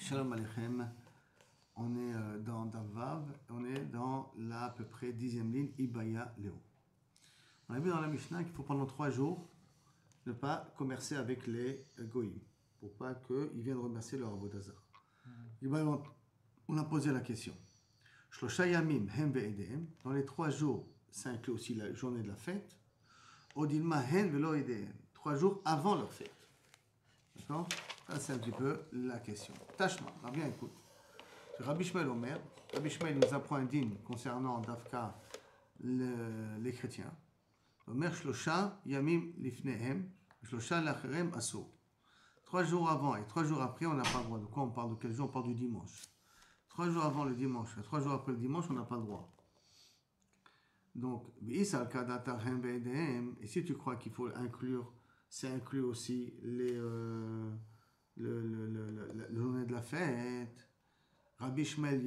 Shalom Aleichem, on est dans Davav, on est dans la à peu près 10e ligne, Ibaya Léo. On a vu dans la Mishnah qu'il faut pendant 3 jours ne pas commercer avec les goïms, pour pas qu'ils viennent remercier leur avodazar. On a posé la question. Shlosha yamim hem ve'edehem, dans les 3 jours, ça inclut aussi la journée de la fête. Odilma hen velo edehem, 3 jours avant leur fête. D'accord? Ça, c'est un petit peu la question. Tashma, bien écoute. Rabbi Shmuel Omer, Rabbi Shmuel nous apprend un dîme concernant Dafka, les chrétiens. Omer Shlosha Yamim Lifnehem, Shlosha Lacherem Asso. 3 jours avant et 3 jours après, on n'a pas le droit. De quoi on parle? De quel jour? On parle du dimanche. 3 jours avant le dimanche et 3 jours après le dimanche, on n'a pas le droit. Donc, et si tu crois qu'il faut inclure, c'est inclure aussi les la journée de la fête. Rabbi Shmuel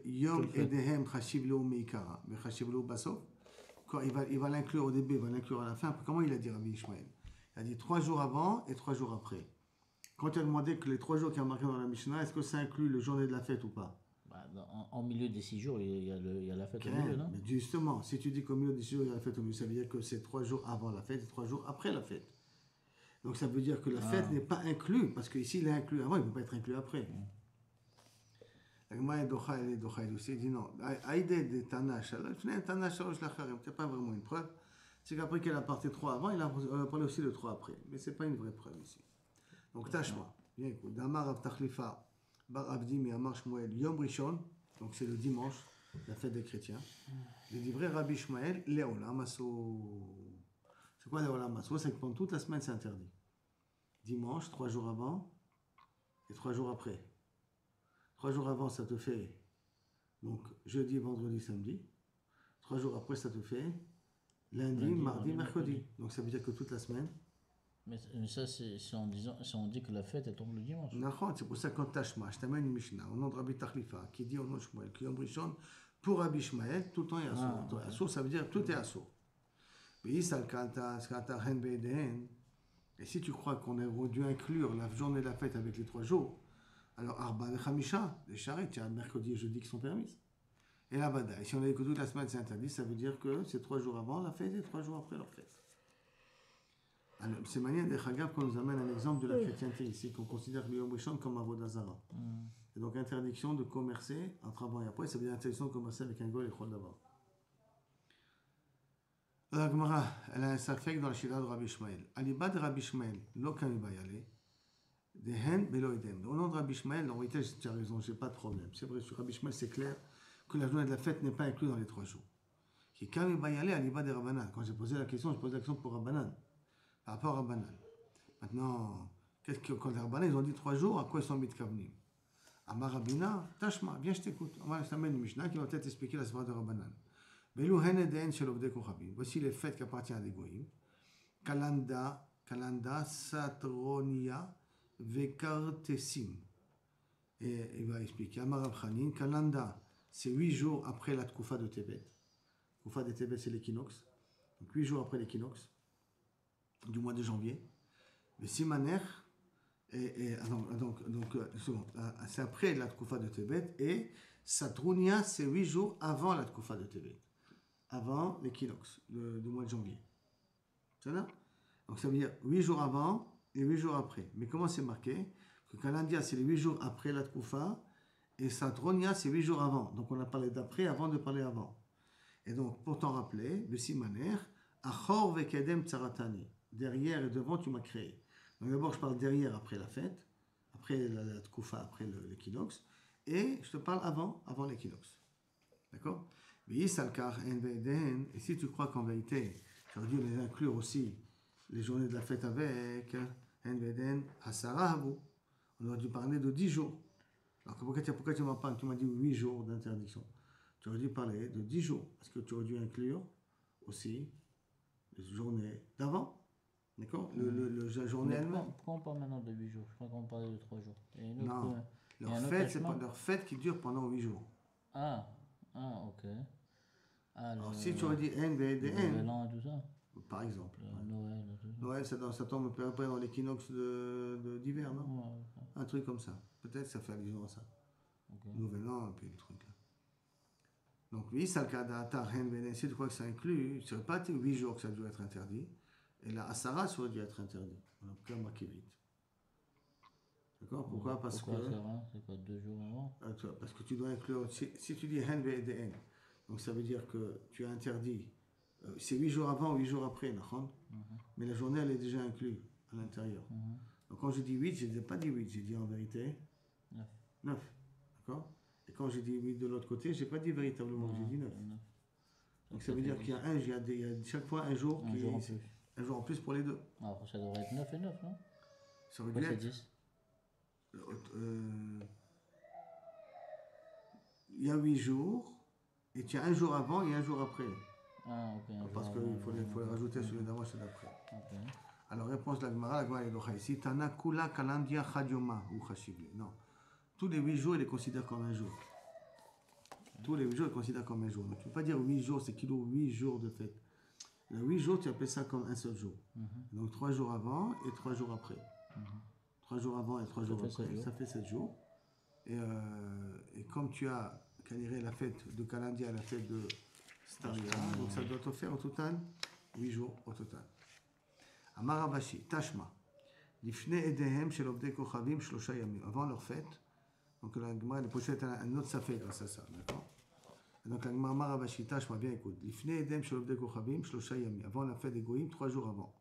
Yom Edehem Chashiv Lo Meikara, mais Chashiv Lo Basof. Il va l'inclure au début, il va l'inclure à la fin. Comment il a dit Rabbi Shmuel? Il a dit 3 jours avant et 3 jours après. Quand il a demandé que les 3 jours qui sont marqués dans la Mishnah, est-ce que ça inclut le journée de la fête ou pas? En milieu des 6 jours, il y a la fête au milieu, non? Mais justement, si tu dis qu'au milieu des 6 jours, il y a la fête au milieu, ça veut dire que c'est 3 jours avant la fête et 3 jours après la fête. Donc ça veut dire que la fête n'est pas inclue, parce qu'ici il est inclus avant, il ne peut pas être inclus après. La Gemara est Docha, elle est Docha, elle aussi dit non. Aïdé de Tana Shalosh, Tana Shalosh Lacharim, c'est pas vraiment une preuve. C'est qu'après qu'elle a parlé 3 avant, il a parlé aussi de 3 après. Mais ce n'est pas une vraie preuve ici. Donc tâche-moi. Bien écoute. Damar Rav Tachlifa, Bar Abdi, Amar Shmuel, Yom Rishon, donc c'est le dimanche, la fête des chrétiens. Les livrets Rabbi Shmuel, Léolam Asso. C'est quoi Léolam Asso? C'est que pendant toute la semaine, c'est interdit. Dimanche, 3 jours avant et 3 jours après. 3 jours avant, ça te fait donc jeudi, vendredi, samedi. 3 jours après, ça te fait lundi, mardi, mercredi. Donc ça veut dire que toute la semaine. Mais ça, c'est si on dit que la fête, elle tombe le dimanche. C'est pour ça qu'on tâchema. Je t'amène une Mishnah au nom de Rabbi Tachlifa qui dit au nom de Shmuel, qui Yom Rishon, pour Rabbi Shmuel, tout le temps est asso. Asso, ça veut dire tout est asso. Et si tu crois qu'on a dû inclure la journée de la fête avec les 3 jours, alors Arba et Khamisha, les charrettes, il y a mercredi et jeudi qui sont permises. Et la Bada, et si on a dit que toute la semaine c'est interdit, ça veut dire que c'est 3 jours avant la fête et 3 jours après leur fête. Alors, c'est manière des Chagab qu'on nous amène un exemple de la chrétienté ici, qu'on considère le Yom Rishon comme Avodazara. Et donc interdiction de commercer entre avant et après, ça veut dire interdiction de commercer avec un goy et Chol d'abord. La Gemara, elle a un safek dans le Shira de Rabbi Shmuel. Aliba de Rabbi Shmuel, lo kamibayale, de hen belo edem. Au nom de Rabbi Shmuel, en réalité, tu as raison, j'ai pas de problème. C'est vrai, sur Rabbi Shmuel, c'est clair que la journée de la fête n'est pas inclue dans les 3 jours. Qui kamibayale, aliba de Rabbanan. Quand j'ai posé la question, je posais la question pour Rabbanan. Par rapport à Rabbanan. Maintenant, quand les Rabbanan, ils ont dit 3 jours, à quoi ils sont mis de kavnim? Amar Rabina, tashma, viens, je t'écoute. Je t'amène une Mishnah qui va peut-être expliquer la svara de Rabbanan. Voici les fêtes qui appartiennent à des goïms. Kalanda, Satronia, Vekartesim. Et il va expliquer. Amar Rav Chanin, Kalanda, c'est 8 jours après la Tkoufa de Tébet. Tkoufa de Tébet, c'est l'équinoxe. Donc 8 jours après l'équinoxe du mois de janvier. Mais Simaner, c'est après la Tkoufa de Tébet. Et Satronia, c'est 8 jours avant la Tkoufa de Tébet. Avant l'équinoxe du mois de janvier. C'est ça? Donc ça veut dire 8 jours avant et 8 jours après. Mais comment c'est marqué? Que Kalandia, c'est les 8 jours après la Tkoufa et Satronia, c'est 8 jours avant. Donc on a parlé d'après avant de parler avant. Et donc pour t'en rappeler, le Simaner, Achor vekedem tsaratani. Derrière et devant, tu m'as créé. Donc d'abord, je parle derrière après la fête, après la Tkoufa, après l'équinoxe, et je te parle avant l'équinoxe. D'accord? Et si tu crois qu'en vérité, j'aurais dû les inclure aussi les journées de la fête avec on aurait dû parler de 10 jours. Alors pourquoi tu m'as pas, tu m'as dit 8 jours d'interdiction? Tu aurais dû parler de 10 jours, parce que tu aurais dû inclure aussi les journées d'avant. D'accord? La journée elle-même. Pourquoi on parle maintenant de 8 jours? Je crois qu'on parlait de 3 jours. Non, leur fête, c'est pas leur fête qui dure pendant 8 jours. Ok. Alors si tu aurais dit Nouvel an et tout ça. Par exemple. Noël et tout ça. Noël, ça tombe après dans l'équinoxe d'hiver, non? Un truc comme ça. Peut-être ça fait allusion à ça. Ok. Nouvel an, et puis le truc là. Donc, oui, ça le cas d'Atar, Hen, Beden, si tu crois que ça inclut, ce serait pas 8 jours que ça doit être interdit. Et la Asara, ça aurait dû être interdit. En tout cas, marqué vite. D'accord? Pourquoi? Parce Pourquoi que. ça va? C'est quoi, 2 jours avant? Parce que tu dois inclure. Si tu dis Hen, Beden, donc ça veut dire que tu as interdit. C'est 8 jours avant ou 8 jours après, d'accord? Mais la journée, elle est déjà inclue à l'intérieur. Donc, quand je dis 8, je n'ai pas dit 8, j'ai dit en vérité 9. 9. D'accord? Et quand j'ai dit 8 de l'autre côté, je n'ai pas dit véritablement, j'ai dit 9. Donc ça veut dire qu'il y a il y a chaque fois un jour Un qui jour en est plus. un jour en plus pour les deux. Alors, ça devrait être 9 et 9, non? Ça aurait Pourquoi dû c'est être. 10? Il y a 8 jours, et tu as un jour avant et un jour après. Ah, ok. Un Parce jour qu'il avant, faut les rajouter sur les d'avant et sur d'après. Ok. Alors, réponse de la Gemara est docha ici. Tana kula kalandia chadioma ou chashigli. Non. Tous les 8 jours, il les considère comme un jour. Tous les 8 jours, il les considère comme un jour. Donc, tu ne peux pas dire 8 jours, c'est qu'il y a 8 jours de fête. Les 8 jours, tu appelles ça comme un seul jour. Donc 3 jours avant et 3 jours après. 3 jours avant et 3 jours après, ça fait 7 jours. Et comme tu as caniré la fête de Kalandia, la fête de Staria, donc ça doit te faire au total 8 jours au total. Amar Abashi, Tashma. Lifne edehem shel obdei kochavim shlosha yamim. Avant leur fête, donc la Gemara est pochette un autre safek grâce à ça, d'accord? Donc la Gemara Amar Abashi, Tashma, bien écoute. Lifne edehem shel obdei kochavim shlosha yamim. Avant la fête des Goïm, 3 jours avant.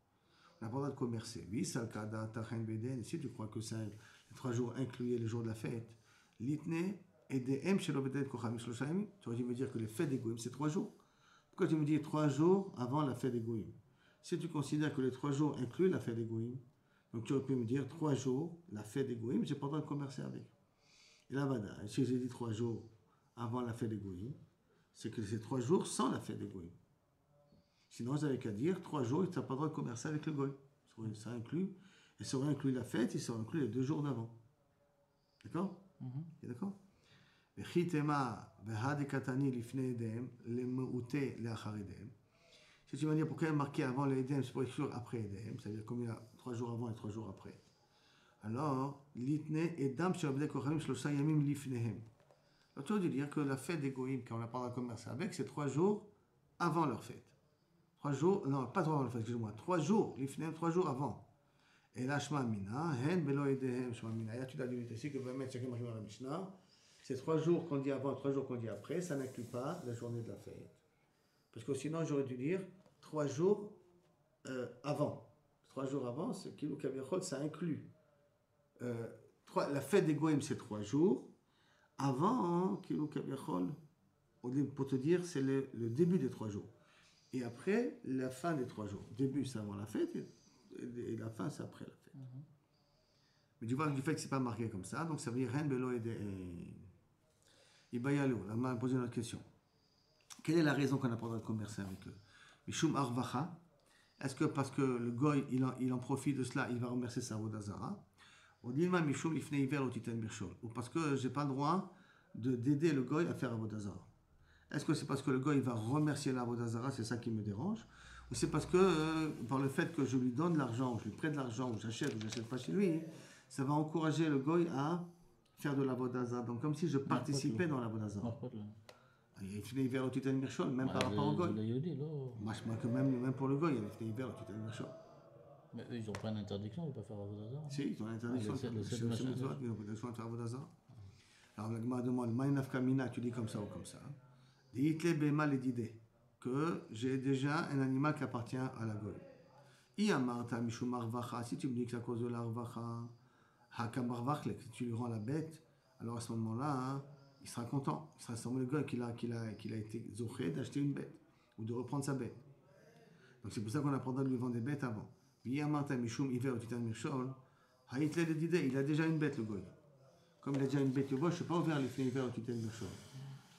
On n'a pas le droit de commercer. Oui, ça le cas d'Atachen Beden. Si tu crois que ça, les 3 jours incluaient les jours de la fête, Litne edehem shel obdei kochavim shlosha yamim. Tu aurais dû me dire que les fêtes des Goïm, c'est 3 jours. Pourquoi tu me dis 3 jours avant la fête des Goïm? Si tu considères que les 3 jours incluent la fête des Goïm, donc tu aurais pu me dire 3 jours, la fête des Goïm, j'ai pas le droit de commercer avec. Et là, voilà, si j'ai dit 3 jours avant la fête des Goïm, c'est que c'est 3 jours sans la fête des Goïm. Sinon, j'avais qu'à dire 3 jours et tu n'as pas le droit de commercer avec le Goïm. Ça inclut, et ça aurait inclus la fête et ça aurait inclus les 2 jours d'avant. D'accord? D'accord? Si tu vas dire pourquoi il est marqué avant les Edem, c'est pour exclure après Edem, c'est-à-dire comme il y a 3 jours avant et 3 jours après. Alors, l'itne edam shabdei kochavim shlosha yamim lifnehem. Alors, tu veux dire que la fête des Goïm, quand on n'a pas le droit de commercer avec, c'est 3 jours avant leur fête. 3 jours, non, pas 3 avant leur fête, excusez-moi, 3 jours, lifnehem, 3 jours avant. Et là, shma mina, hen belo edehem shma mina. Et là, tu dois dire ici que vraiment, chacun marque dans la Mishnah. C'est 3 jours qu'on dit avant, 3 jours qu'on dit après, ça n'inclut pas la journée de la fête. Parce que sinon, j'aurais dû dire 3 jours avant. 3 jours avant, c'est Kilou Kaviachol, ça inclut. La fête des Goïm, c'est 3 jours. Avant, Kilou Kaviachol, pour te dire, c'est le début des 3 jours. Et après, la fin des 3 jours. Début, c'est avant la fête, et la fin, c'est après la fête. Mais tu vois, du fait que ce n'est pas marqué comme ça, donc ça veut dire Ren Belo et Ibayalo. Là, on m'a posé une autre question. Quelle est la raison qu'on n'a pas le droit de commercer avec eux? Mishum Arvacha. Est-ce que parce que le goy, il en profite de cela, il va remercier sa Vodazara? Ou Dilma Mishum Lifne Iver ou Titan Birchol. Ou parce que je n'ai pas le droit d'aider le goy à faire la Vodazara. Est-ce que c'est parce que le goy va remercier la Vodazara, c'est ça qui me dérange? Ou c'est parce que par le fait que je lui donne l'argent, je lui prête de l'argent, ou j'achète pas chez lui, ça va encourager le goy à faire de la Vodazara. Donc comme si je participais dans la Vodazara. Il y a Lifne Iver ou Titan Birchol, même par rapport au goy. Même pour le goy, il y a Lifne Iver ou Titan Birchol. Mais eux, ils n'ont pas une interdiction de ne pas faire Vodazara. Si, ils ont l'interdiction de faire Vodazara. Alors la Gemara demande, Maïnaf Kamina, tu dis comme ça ou comme ça. Diitle Bema Ledide, que j'ai déjà un animal qui appartient à la goy. Iamarta Mishum Arvacha, si tu me dis que c'est à cause de l'Arvacha, Hakam Arvachle, que tu lui rends la bête, alors à ce moment-là, il sera content. Il sera sûrement le goy qu'il a été zoché d'acheter une bête, ou de reprendre sa bête. Donc c'est pour ça qu'on a pas le droit de lui vendre des bêtes avant. Iamarta Mishum Iver ou Titan Mirchol, Haïtle Ledide, il a déjà une bête le goy. Comme il a déjà une bête au bois, je ne suis pas ouvert les fenêtres au Titan Mirchol.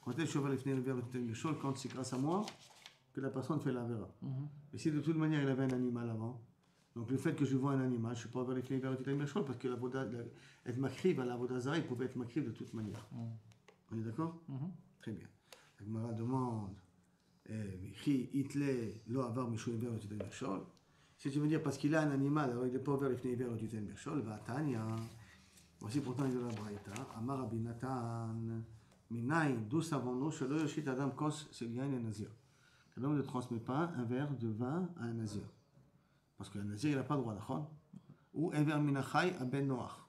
Quand est-ce que je suis ouvert les fenêtres au Titan Mirchol? Quand c'est grâce à moi que la personne fait la vera. Et si de toute manière il avait un animal avant, donc le fait que je vois un animal, je ne suis pas ouvert les fenêtres au Titan Mirchol parce que être makriv à la Vodazara, il pouvait être makriv de toute manière. On est d'accord? Très bien. La Gemara demande si tu veux dire parce qu'il a un animal, alors il n'est pas ouvert les fenêtres au Titan Mirchol, va Tanya. Voici pourtant de la Braïta. Amar Rabbi Natan, Minaï, d'où savons-nous, Shelo Yoshit Adam Kos Selian et Nazir. Que l'homme ne transmet pas un verre de vin à un Nazir. Parce qu'un Nazir, il n'a pas le droit, d'accord? Ou un verre Minachai à Ben Noach.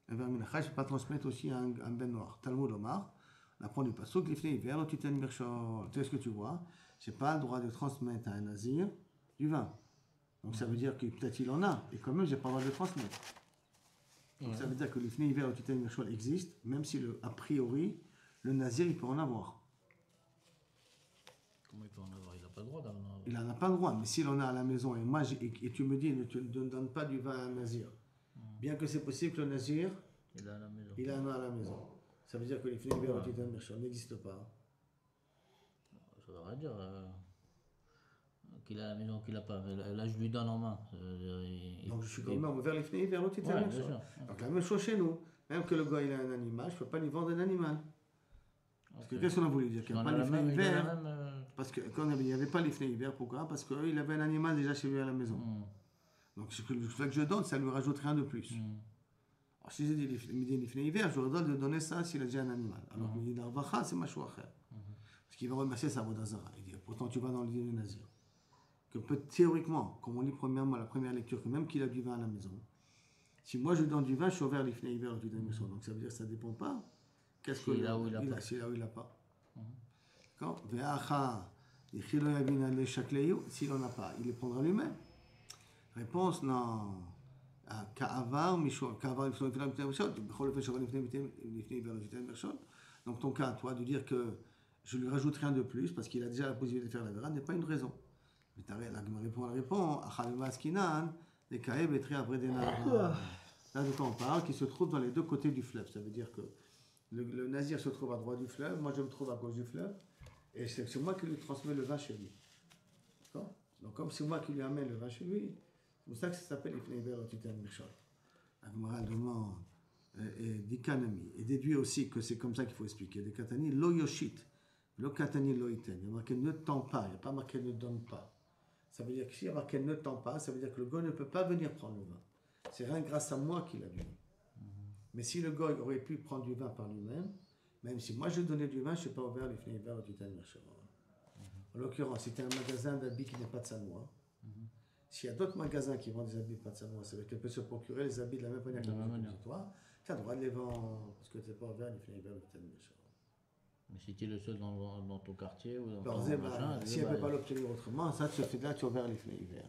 Un verre Minachai, je ne peux pas transmettre aussi à un Ben Noach. Talmud Omar, on apprend du Passouk, l'Ifnei Hiver, l'Otiten Mirchol. Tu sais ce que tu vois? Je n'ai pas le droit de transmettre à un Nazir du vin. Donc ça veut dire que peut-être il en a, et quand même, je n'ai pas le droit de le transmettre. Donc ça veut dire que l'Ifnei Hiver, l'Otiten Mirchol existe, même si a priori, le Nazir, il peut en avoir. Comment il peut en avoir? Il n'a pas le droit d'en avoir. Il n'en a pas le droit, mais s'il en a à la maison, et moi, et tu me dis, ne donne pas du vin à un Nazir. Bien que c'est possible que le Nazir, Il a à la maison. il en a à la maison. Ça veut dire que l'Ifnei Hiver, l'Otiten Mirchol n'existe pas. Ça veut rien dire qu'il a à la maison, qu'il n'a pas. Là, je lui donne en main. Donc je suis quand même vers l'Ifnei Hiver, l'Otiten Ouais, Mirchol. bien sûr. Donc la même chose chez nous. Même que le gars il a un animal, je ne peux pas lui vendre un animal. Parce que qu'est-ce qu'on a voulu dire? Qu'il n'y a pas l'Ifnei Hiver. Parce que quand il n'y avait pas l'Ifnei Hiver, pourquoi? Parce qu'il avait un animal déjà chez lui à la maison. Donc ce que je donne, ça lui rajoute rien de plus. Alors si j'ai dit l'Ifnei Hiver, j'aurais le droit de donner ça s'il a déjà un animal. Alors que l'Idar Vacha, c'est machou acher. Parce qu'il va remercier sa Vodazara. Il dit, pourtant tu vas dans le dîner nazir. Que théoriquement, comme on lit premièrement la première lecture, que même qu'il a du vin à la maison, si moi je lui donne du vin, je suis ouvert l'Ifnei Hiver, donc ça veut dire que ça ne dépend pas. Qu'est-ce que là où il a pas. C'est là où il n'a pas. D'accord? S'il n'en a pas, il les prendra lui-même. Réponse, non. Donc ton cas, toi, de dire que je lui rajoute rien de plus parce qu'il a déjà la possibilité de faire la vera n'est pas une raison. Mais la répond, là de quoi on parle, qui se trouve dans les deux côtés du fleuve. Ça veut dire que le Nazir se trouve à droite du fleuve, moi je me trouve à gauche du fleuve, et c'est moi qui lui transmets le vin chez lui. D'accord? Donc comme c'est moi qui lui amène le vin chez lui, c'est pour ça que ça s'appelle Ifnei Hiver L'Otiten Mirchol. La Gemara demande, Dikanami, et déduit aussi que c'est comme ça qu'il faut expliquer. Des Katani, Lo Yoshit, Lo Katani Lo Iten. Il y a marqué ne tend pas, il n'y a pas marqué ne donne pas. Ça veut dire que s'il y a marqué ne tend pas, ça veut dire que le goy ne peut pas venir prendre le vin. C'est rien grâce à moi qu'il a du vin. Mais si le goy aurait pu prendre du vin par lui-même, même si moi je donnais du vin, je ne suis pas ouvert l'Ifnei Hiver L'Otiten Mirchol. En l'occurrence, si tu as un magasin d'habits qui n'est pas de Sanois, s'il y a d'autres magasins qui vendent des habits pas de Sanois, c'est qu'elle peut se procurer les habits de la même manière que toi, tu as le droit de les vendre parce que tu n'es pas ouvert l'Ifnei Hiver L'Otiten Mirchol. Mais si tu es le seul dans ton quartier ou dans ton machin, si elle ne peut pas l'obtenir autrement, ça se fait là, tu es ouvert l'Ifnei Hiver.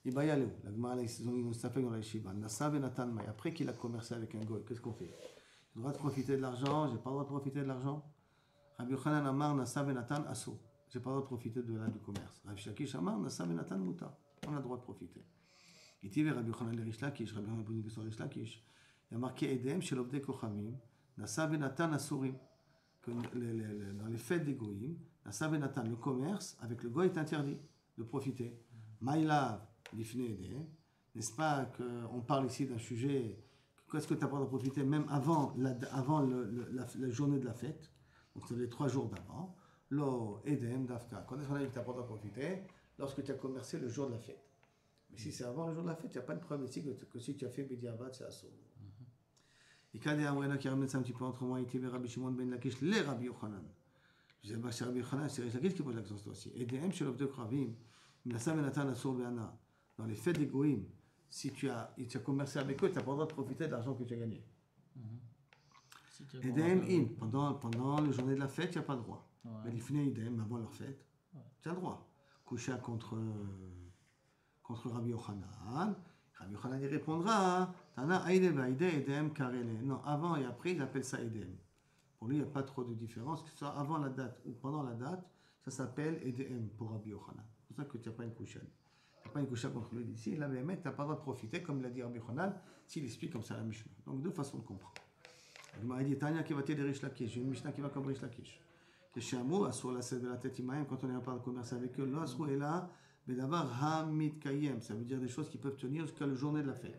Ibayaleu, la Gemara, ils s'appellent dans la Yeshiva. Nassav et Natan May. Après qu'il a commercé avec un goy, qu'est-ce qu'on fait? J'ai le droit de profiter de l'argent, j'ai pas le droit de profiter de l'argent. Rabbi Yochanan Amar, Nassav et Natan Asso. J'ai pas le droit de profiter de là du commerce. Rabbi Shakish Amar, Nassav et Natan Muta. On a le droit de profiter. Il dit Rabbi Yochanan le Rish Lakish, Rabbi Yochanan posé une question à Rish Lakish. Il y a marqué Edem chez l'Obdei Kochavim, Nassav et Natan Assurim. Que dans les fêtes des goyim, Nassav et Natan, le commerce avec le goy est interdit de profiter. Maïlav, l'Ifnei Edem. N'est-ce pas qu'on parle ici d'un sujet, qu'est-ce que tu as pas de profiter même avant la journée de la fête, donc c'est les 3 jours d'avant, lo edem dafka, quand est-ce qu'on a dit que tu n'as pas de profiter? Lorsque tu as commercé le jour de la fête. Mais si c'est avant le jour de la fête, il n'y a pas de preuve ici que si tu as fait Bediavad, c'est assaut. Et quand il y a un qui ramène ça un petit peu entre moi, il dit Rabbi Shimon ben Lakish, les Rabbi Yochanan. Je dis, c'est Rabbi Yochanan, c'est Rish Lakish qui pose l'accent aussi. Edem chez l'Obdei Kochavim, Nassav et Natan Asur Be'ana. Dans les fêtes des goyim, si tu as commercé avec eux, tu n'as pas le droit de profiter de l'argent que tu as gagné. Edem in, pendant les journées de la fête, tu n'as pas le droit. Mais l'Ifnei Idem, avant leur fête, tu as le droit. Coucher contre Rabbi Yochanan. Rabbi Yochanan y répondra, Tana Aïde Vaïde Edem Karele. Non, avant et après, il appelle ça Edem. Pour lui, il n'y a pas trop de différence, que ce soit avant la date ou pendant la date, ça s'appelle Edem pour Rabbi Yochanan. C'est pour ça que tu n'as pas une couchette. Tu n'as pas une couchette contre lui d'ici. Là, mais tu n'as pas le droit de profiter, comme l'a dit Rabbi Yochanan, s'il explique comme ça la Mishnah. Donc, deux façons de comprendre. Il m'a dit, Tanya qui va t'aider Rish Lakish. J'ai une Mishnah qui va comme Rish Lakish. Que Shamu, Asur la selle de la tête Imaïm, quand on est en train de commercer avec eux, l'Asru est là, Bedavar Hamid Kayem. Ça veut dire des choses qui peuvent tenir jusqu'à la journée de la fête.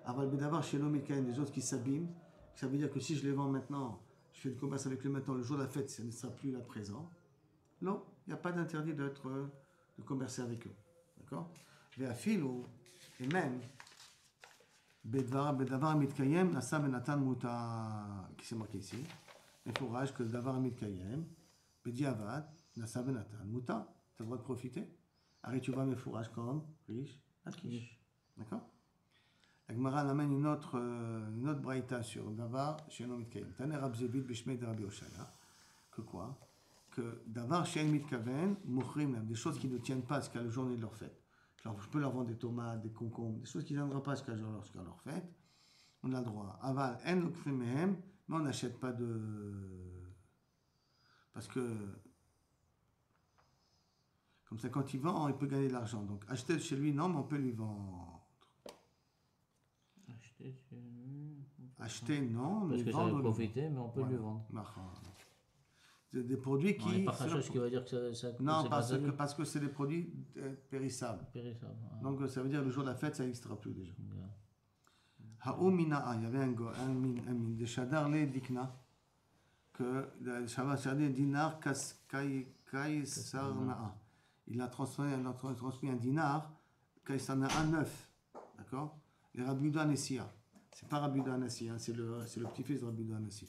Aval Bedavar Shelomid Kayem, des choses qui s'abîment. Ça veut dire que si je les vends maintenant, je fais le commerce avec eux maintenant, le jour de la fête, ça ne sera plus là présent. Non, il n'y a pas d'interdit de commercer avec eux. D'accord? Et même, Bedavar mitkayem, nasa benatan muta, qui c'est marqué ici. Il faut rage que davar mitkayem, bediavad, nasa benatan muta. Tu as le droit de profiter. Arrête, tu vas mes fourrages comme riche, akish. D'accord? La Gemara amène une autre braïta sur davar chez no mitkayem. Taner Rabzevit bishmei de Rabbi Oshaya. Que quoi? Que davar chez mitkaven, muchrim, des choses qui ne tiennent pas jusqu'à la journée de leur fête. Alors, je peux leur vendre des tomates, des concombres, des choses qui ne viendront pas jusqu'à leur fête. On a le droit. Aval, en lokrim mehem, mais on n'achète pas de. Parce que. Comme ça, quand il vend, il peut gagner de l'argent. Donc, acheter chez lui, non, mais on peut lui vendre. Acheter, non, parce mais que vendre. Ça va profiter, mais on peut lui vendre. Des produits qui. Non, pas quelque chose qui va dire que ça non, parce que c'est des produits périssables. Périssables. Ah. Donc, ça veut dire le jour de la fête, ça n'existera plus déjà. Ha'omina'a, il y avait un min, de Shadar le Dikna, que Shadar dinar Kaisarna'a. Il a transmis un dinar Kaisarna'a 9. D'accord? Les Rabbi Yehuda Nessia. C'est pas Rabbi Yehuda Nessia, c'est le petit-fils de Rabbi Yehuda Nessia.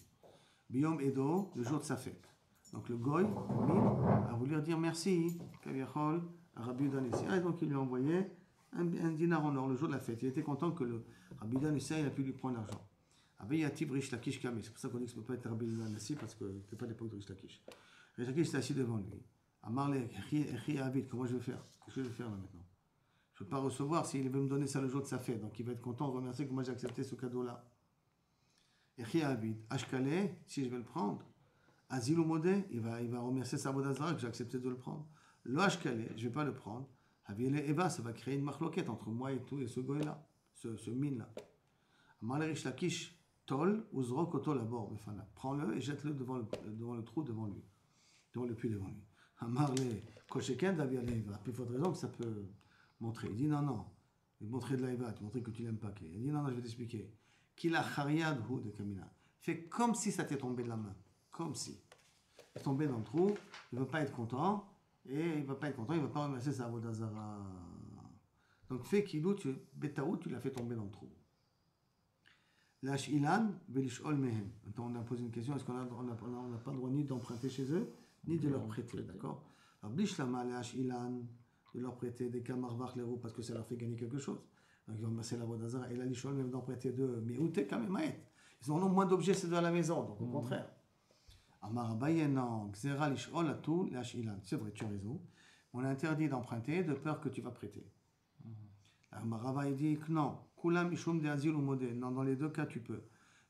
Biyom Edo, le jour de sa fête. Donc le Goy, a voulu dire merci, Kaviachol, à Rabbi Yehuda Nessia. Et donc il lui a envoyé un dinar en or le jour de la fête. Il était content que le Rabbi Yehuda Nessia il a pu lui prendre l'argent. Avec Yatib Rish Lakish Kameh. C'est pour ça qu'on dit que ça ne peut pas être Rabbi Yehuda Nessia parce que c'était pas l'époque de Rish Lakish. Rish Lakish était assis devant lui. Amarle, Echi Avid, comment je vais faire? Qu'est-ce que je vais faire là maintenant? Je ne peux pas recevoir s'il veut me donner ça le jour de sa fête. Donc il va être content, remercier que moi j'ai accepté ce cadeau-là. Echi Avid, Ashkale, si je vais le prendre. Azilou Modé, il va remercier sa Bodazara que j'ai accepté de le prendre. Le Ashkale, je ne vais pas le prendre. Aviele Eva, ça va créer une marloquette entre moi et tout, et ce goy-là, ce mine-là. Amarle Rish Lakish, Tol, Uzro Koto Labor, Befana. Prends-le et jette-le devant le trou devant lui. Devant le puits devant lui. Amarle Kosheken, Aviele Eva. Puis il faudrait raison que ça peut montrer. Il dit non. Il montrer de la Eva, tu montrer que tu l'aimes pas. Il dit non, je vais t'expliquer. Qu'il a Chariad Hu de Kamina. Fais comme si ça t'est tombé de la main. Comme si. Il est tombé dans le trou, il ne va pas être content. Et il ne va pas remercier sa Avodazara. Donc, fais kilou, Betaou, tu l'as fait tomber dans le trou. Lâche Ilan, Velishol Mehem. Maintenant, on a posé une question est-ce qu'on n'a pas le droit ni d'emprunter chez eux, ni de leur prêter, d'accord? Alors, Bishlama, Lâche Ilan, de leur prêter des Kamarvach Lero parce que ça leur fait gagner quelque chose. Donc, ils vont remercier la Avodazara. Et la Lishol même d'en prêter deux. Mais où t'es, Kamemaet? Ils ont moins d'objets, c'est de la maison, donc au contraire. C'est vrai, tu as raison. On a interdit d'emprunter de peur que tu vas prêter. Rava dit que non. Non, dans les deux cas, tu peux.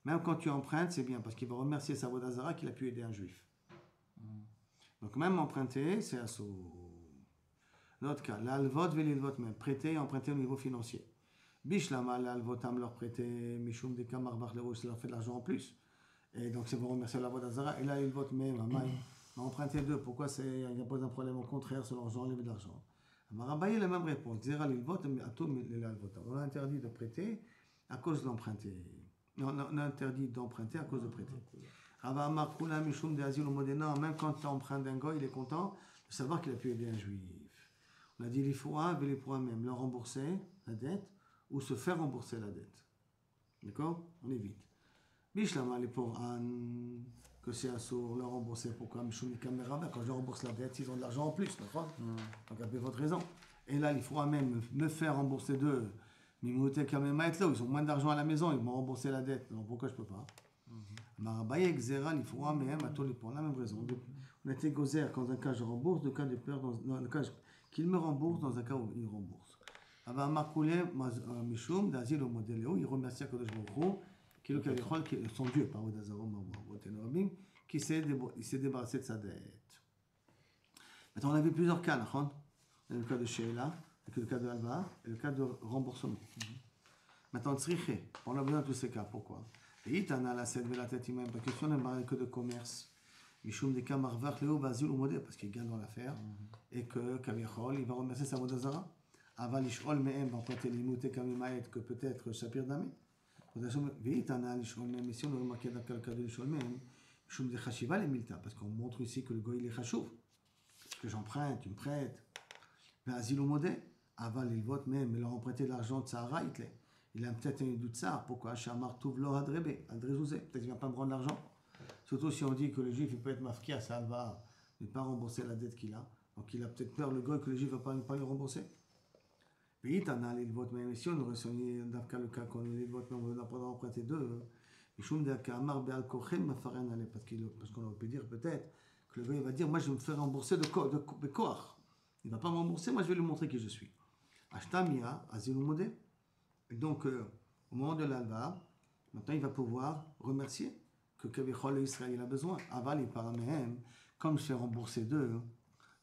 Même quand tu empruntes, c'est bien parce qu'il va remercier sa Vodazara qu'il a pu aider un juif. Donc, même emprunter, c'est à son. L'autre cas, l'alvot velilvot même. Prêter et emprunter au niveau financier. Bishlama, l'alvotam leur prêter, Mishum de Kamarvach Lero, ça leur fait de l'argent en plus. Et donc, c'est pour remercier la Vodazara. Et là, il vote même. On a emprunté deux. Pourquoi il n'y a pas un problème? Au contraire, c'est l'argent, enlever de l'argent. Marabaye, la même réponse. Zera il vote, mais on a interdit de prêter à cause de l'emprunter. On a interdit d'emprunter à cause de prêter. Rava Amar Kula Mishum de Azil Modena, même quand tu empruntes d'un gars, il est content de savoir qu'il a pu aider un juif. On a dit les fois même, leur rembourser la dette ou se faire rembourser la dette. D'accord? On évite. Bishlama, les pauvres Anne, que c'est à sourd, leur rembourser. Pourquoi Mishum Kamera, quand je rembourse la dette, ils ont de l'argent en plus, d'accord? Donc, avez votre raison. Et là, il faudra même me faire rembourser d'eux. Mimouté Kamema est là, ils ont moins d'argent à la maison, ils m'ont remboursé la dette. Donc, pourquoi je ne peux pas? Marabaye Xera, il faudra même à tous les points, la même raison. On était gozer quand un cas je rembourse, de cas de peur, dans le cas qu'il me rembourse, dans un cas où il rembourse. Ava Markoulé Mishum, d'Azil au Modéléo, il remercie à Kodesh Baruch qui est son Dieu, par qui s'est débarrassé de sa dette. Maintenant, on a vu plusieurs cas, on a le cas de Sheila, le cas de Alva, et le cas de remboursement. Maintenant, Tzriché, on a besoin de tous ces cas, pourquoi? Et Itana, la sède, la tête, parce que si on n'a que de commerce, Mishum de Kamarvach, Léo, Basil ou Modé, parce qu'il gagne dans l'affaire, et que Kaviachol, il va remercier sa Vodazara. Avalishol, Mehem, va prêter l'imouté Kamimaet, que peut-être Shapir Dami. Mais si on a remarqué dans le cas de l'Ishol même, parce qu'on montre ici que le goy il est chachouv, que j'emprunte, tu me prêtes. Mais asile au modé, aval il vote même, mais leur emprunter de l'argent de Sahara, Il a peut-être un doute ça. Pourquoi? Shamar Tuvlo Hadrebe, Adrezouzé. Peut-être qu'il ne va pas me rendre l'argent. Surtout si on dit que le juif il peut être mafkia, ça va ne pas rembourser la dette qu'il a. Donc il a peut-être peur, le goy, que le juif ne va pas lui rembourser. Oui, t'en as les votes, mais si on aurait sonné d'après le cas qu'on a les votes, mais on n'a pas emprunté d'eux. Parce qu'on aurait pu dire peut-être que le goy va dire, moi je vais me faire rembourser de Koach. Il ne va pas me rembourser, moi je vais lui montrer qui je suis. Ashtamia, Azilumode. Et donc, au moment de l'alva, maintenant il va pouvoir remercier que Kavichol Israël a besoin. Aval, il parle même, comme je fais rembourser d'eux,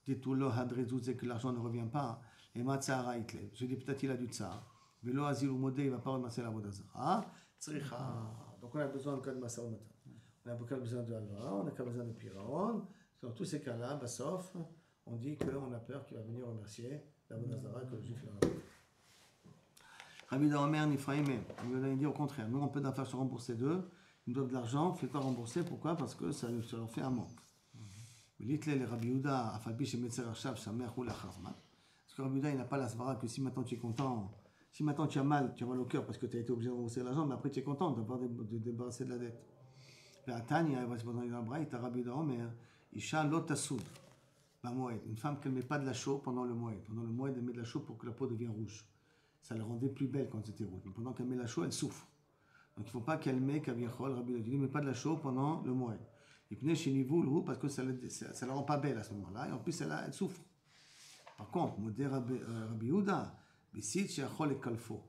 dit-on lo hadrezouze que l'argent ne revient pas, et matzahara itle. Je dis peut-être il a du tsar. Velo Azilumode, il ne va pas remercier la vodazara. Tsricha. Donc on a besoin de Massa Matan. On a besoin de alva, on a besoin de piraon. Dans tous ces cas-là, sauf, on dit qu'on a peur qu'il va venir remercier la vodazara que le juif a. Rabbi Omer Nifraïm, il dit au contraire, nous on peut d'affaires se rembourser d'eux, ils doivent de l'argent, fais pas rembourser, pourquoi? Parce que ça leur fait un manque. L'Itle, le Rabbi Yehuda, Afalpi chez Metzer Achav, Samer ou la Chazman. Parce que Rabbi Yehuda, il n'a pas la svara que si maintenant tu es content, si maintenant tu as mal au cœur parce que tu as été obligé de rembourser l'argent, mais après tu es content de débarrasser de la dette. Et à Tanya, il va se poser dans la braïta, Rabbi Omer, Isha lotasoud, une femme qui ne met pas de la chaux pendant le moed. Pendant le moed, elle met de la chaux pour que la peau devienne rouge. Ça la rendait plus belle quand c'était rouge. Mais pendant qu'elle met la chaux, elle souffre. Donc il ne faut pas qu'elle met Kavichol, Rabbi Yehuda, ne met pas de la chaux pendant le moed. Et puis chez Nivou, parce que ça ne la rend pas belle à ce moment-là. Et en plus, elle souffre. Par contre, Modé Rabbi Yehuda, Bissit Sheachol et Kalfo,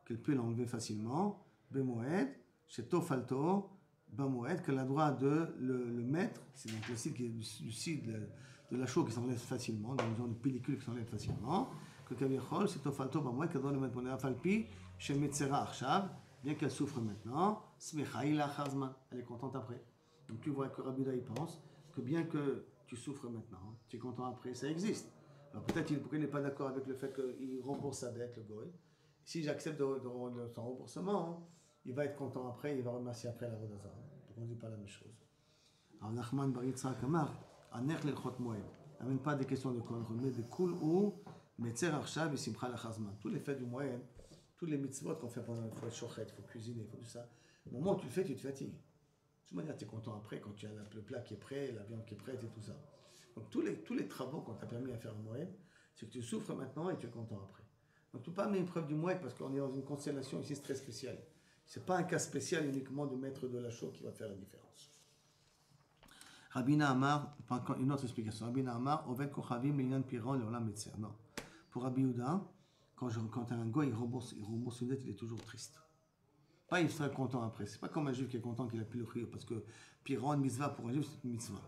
qu'elle peut l'enlever facilement, Bemoed, chez Tofalto, Bamoed, qu'elle a le droit de le mettre, c'est donc le site qui est du site de la chaux qui s'enlève facilement, dans le genre de pellicule qui s'enlève facilement, que Kavichol, c'est Tofalto, Bamoed, qu'elle doit le mettre pour Afalpi, chez Metzera Arshav, bien qu'elle souffre maintenant, Smecha Ila Chazman, elle est contente après. Donc tu vois que Rabbi Yehuda il pense que bien que tu souffres maintenant, tu es content après, ça existe. Alors peut-être qu'il n'est pas d'accord avec le fait qu'il rembourse sa dette, le goy. Si j'accepte son remboursement, il va être content après, il va remercier après la Vodazara. Donc on ne dit pas la même chose. Alors Nachman Bar Yitzhak Amar, Aner l'Elchot Moed, n'amène pas des questions de quoi, mais de Kul ou Metzer Arshav et Simcha Lachazman. Tous les faits du Moed, tous les mitzvot qu'on fait pendant, il faut être shochet, il faut cuisiner, il faut tout ça. Au moment où tu le fais, tu te fatigues. De toute manière, tu es content après quand tu as le plat qui est prêt, la viande qui est prête et tout ça. Donc tous les travaux qu'on t'a permis à faire un moed, c'est que tu souffres maintenant et tu es content après. Donc tu ne peux pas amener une preuve du moed parce qu'on est dans une constellation ici très spéciale. Ce n'est pas un cas spécial uniquement de mettre de la chaux qui va faire la différence. Rabina Amar, une autre explication. Rabina Amar, Oved Kochavim, Milyan Piran, Leolam Metzer. Non. Pour Rabbi Yehuda, quand un goy il rembourse une dette, il est toujours triste. Pas il sera content après. C'est pas comme un juif qui est content qu'il a pu le rire, parce que Piran, mitzvah pour un juif, c'est une mitzvah.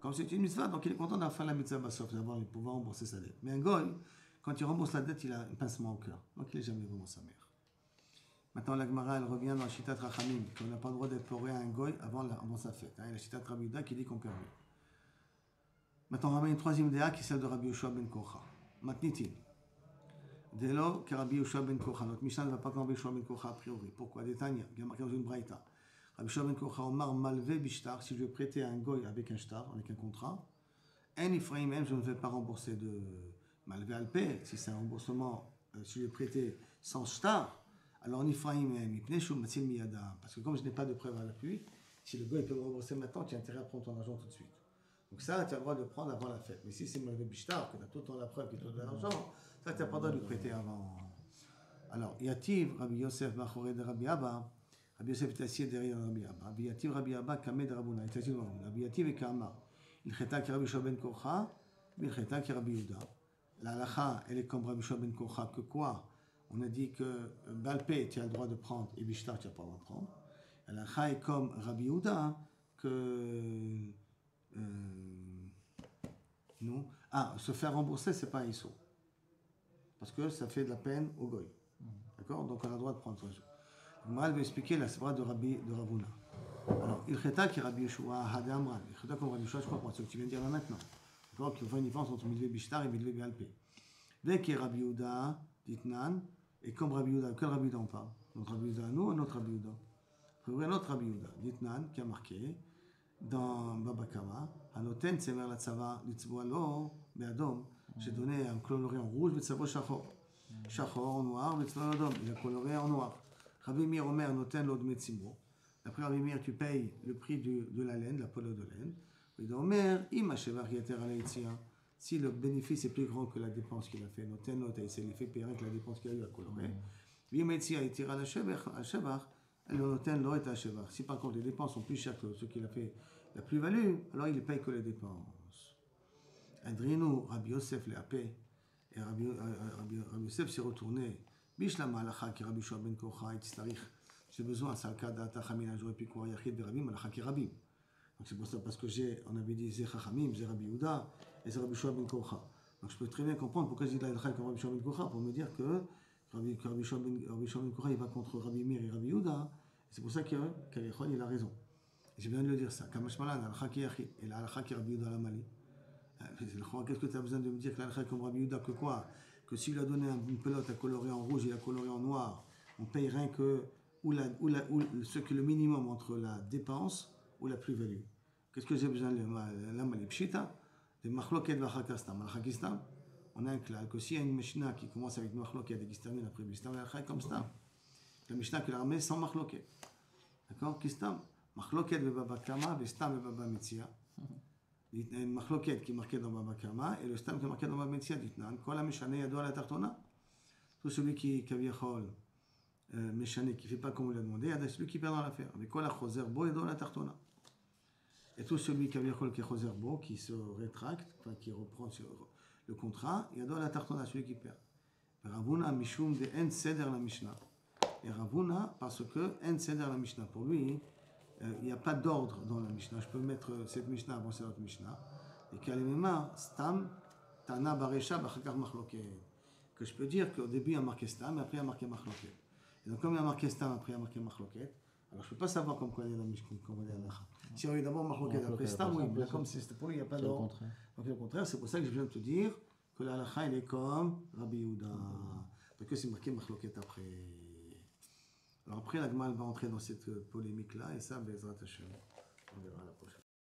Comme c'est une mitzvah, donc il est content d'avoir fait la mitzvah bassof, d'avoir pouvoir rembourser sa dette. Mais un goy, quand il rembourse la dette, il a un pincement au cœur. Donc il n'est jamais vraiment sa mère. Maintenant, la Gemara, elle revient dans la Shitat Rachamim, qu'on n'a pas le droit d'être pleuré à un goy avant sa fête. La Shitat Rabbi Yehuda qui dit qu'on permet. Maintenant, on ramène une troisième déa qui est celle de Rabbi Yoshua ben Kocha. Matnitin. Dès lors que Rabbi Yoshua ben Kocha, notre Mishnah ne va pas comme Rabbi Yoshua ben Kocha a priori. Pourquoi? Détania, il y a marqué dans une braïta. Rabbi Yoshua ben Kocha, Omar malvé bishtar, si je vais prêter à un goy avec un shtar, avec un contrat, en Ifraïm même, je ne vais pas rembourser de malvé alpé, si c'est un remboursement, si je vais prêter sans shtar, alors en Ifraïm même, parce que comme je n'ai pas de preuve à l'appui, si le goy peut me rembourser maintenant, tu as intérêt à prendre ton argent tout de suite. Donc ça, tu as le droit de prendre avant la fête. Mais si c'est malvé bishtar, que tu as tout le temps la preuve qu'il te donne de l'argent, ça, tu n'as pas le droit de lui prêter avant. Alors, Yativ, Rabbi Yosef, Machoré de Rabbi Abba, Rabbi Yosef est assis derrière Rabbi Abba. Rabbi Yativ, Rabbi Abba, Kamed Rabouna, il est assis devant Rabbi Yativ et Kama. Il cheta qui Rabbi Yoshua ben Kocha, il cheta qui Rabbi Yehuda. La halacha, elle est comme Rabbi Yoshua ben Kocha, que quoi? On a dit que Balpé, tu as le droit de prendre, et Bishtar, tu n'as pas le droit de prendre. La halacha est comme Rabbi Yehuda, que. Non. Se faire rembourser, c'est pas un issou. Parce que ça fait de la peine au goy. D'accord? Donc on a le droit de prendre 3 jours. Moi, elle veut expliquer la svara de Ravuna. Alors, il cheta qui Rabbi Yeshua Hadamran. Il cheta comme Rabbi Yeshua, je crois, ce que tu viens de dire là maintenant. D'accord? Qu'il faut une différence entre Midvé Bishtar et Midvé Béalpé. Dès qu'il y a Rabbi Yehuda, Ditnan, et comme Rabbi Yehuda, quel Rabbi Yehuda on parle? Notre Rabbi Yehuda, nous, un autre Rabbi Yehuda. Il faut ouvrir notre Rabbi Yehuda, Ditnan, qui a marqué dans Baba Kama, Anoten Tsemer la Tzava, Litzvoalo, Beadom, j'ai donné un coloré en rouge, Litzavo Shachor. Shachor en noir, Litzvoalo Adom, il a coloré en noir. Rabbi Meir Omer noten l'eau de Metzimro. D'après Rabbi Meir, tu payes le prix de la laine, la peau de laine. Et dans Omer, Ima Shevar Yeter Alaïtia. Si le bénéfice est plus grand que la dépense qu'il a fait, noten l'eau, c'est l'effet payé avec la dépense qu'il a eu à colorer. Ima Yetzia Yetira la Shevar, elle noten l'eau et à Shevar. Si par contre les dépenses sont plus chères que ce qu'il a fait, la plus-value, alors il ne paye que les dépenses. Adrinu, Rabbi Yosef l'a payé. Et Rabbi Yosef s'est retourné. Bishlama halacha ki Rabbi Shua ben Kocha et Tzarich. J'ai besoin, salka data chamina, j'aurais pu courir yachid verabim, halacha ki rabim. Donc c'est pour ça, parce que on avait dit Zé Chachamim, Zé Rabbi Yehuda et Zé Rabbi Shua ben Kocha. Donc je peux très bien comprendre pourquoi je dis la halacha comme Rabbi Shua ben Kocha, pour me dire que Rabbi Shua ben Kocha il va contre Rabbi Meir et Rabbi Yehuda. C'est pour ça qu'Alichon il a raison. Et j'ai besoin de le dire ça. Kamashmalan, halacha ki yachid, et la halacha ki Rabbi Yehuda la mali. Qu'est-ce que tu as besoin de me dire que la halakha comme Rabbi Yehuda, que quoi? Que s'il a donné une pelote à colorer en rouge et à colorer en noir, on paye rien que ce que le minimum entre la dépense ou la plus-value. Qu'est-ce que j'ai besoin de la malipshita? De machloket vachakastam. Al-Hakistam, on a un clal que s'il y a une Mishnah qui commence avec machloket et qui se termine après Bistam, la comme stam. La Mishnah qui l'a ramené sans machloket. D'accord? Kistam. Machloket bebaba kama, bestam bebaba mitzia. Une machloket qui est marquée dans Baba Kama et le stam qui est marqué dans Baba Metzia d'Itnan. Kol ha-meshane yado ala tartona. Tout celui qui kaviachol meshane, qui ne fait pas comme on l'a demandé, il y a celui qui perd dans l'affaire. Mais kol ha-choser bo yado ala tartona. Et tout celui kaviachol qui est choser bo, qui se rétracte, enfin qui reprend le contrat, yado ala tartona, celui qui perd. Ravuna mishum de en seder la Mishnah. Et Ravuna parce que en seder la Mishnah. Pour lui, il n'y a pas d'ordre dans la Mishnah. Je peux mettre cette Mishnah avant cette autre Mishnah. Et Kalimima, Stam, Tana Baresha, Bachakar Machloket. Que je peux dire qu'au début il y a marqué Stam, et après il y a marqué Machloket. Et donc, comme il y a marqué Stam, après il y a marqué Machloket, alors je ne peux pas savoir comme quoi il y a la Mishnah, comme on dit à la. Si on a eu d'abord Machloket, après Stam, oui, mais comme c'est pour lui, il n'y a pas d'ordre. Donc, au contraire, c'est pour ça que je viens de te dire que la halakha, elle est comme Rabbi Yehuda. Parce que c'est marqué Machloket après. Alors après, la Gemara va entrer dans cette polémique-là, et ça, Bezrat Hashem, on verra la prochaine.